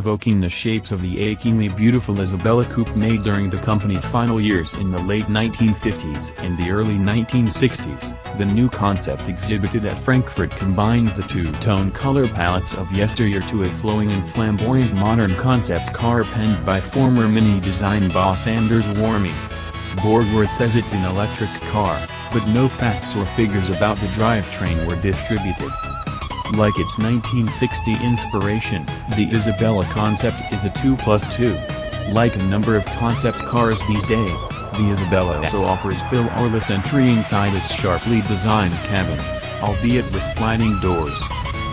evoking the shapes of the achingly beautiful Isabella coupe made during the company's final years in the late 1950s and the early 1960s. The new concept exhibited at Frankfurt combines the two-tone color palettes of yesteryear to a flowing and flamboyant modern concept car penned by former Mini design boss Anders Warming. Borgward says it's an electric car, but no facts or figures about the drivetrain were distributed. Like its 1960 inspiration, the Isabella Concept is a 2+2. Like a number of concept cars these days, the Isabella also offers pillarless entry inside its sharply designed cabin, albeit with sliding doors.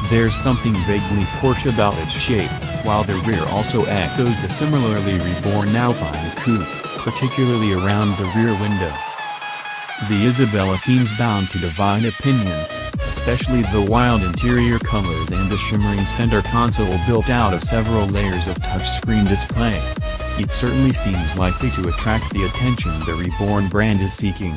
There's something vaguely Porsche about its shape, while the rear also echoes the similarly reborn Alpine coupe, particularly around the rear window. The Isabella seems bound to divide opinions, especially the wild interior colors and the shimmering center console built out of several layers of touchscreen display. It certainly seems likely to attract the attention the reborn brand is seeking.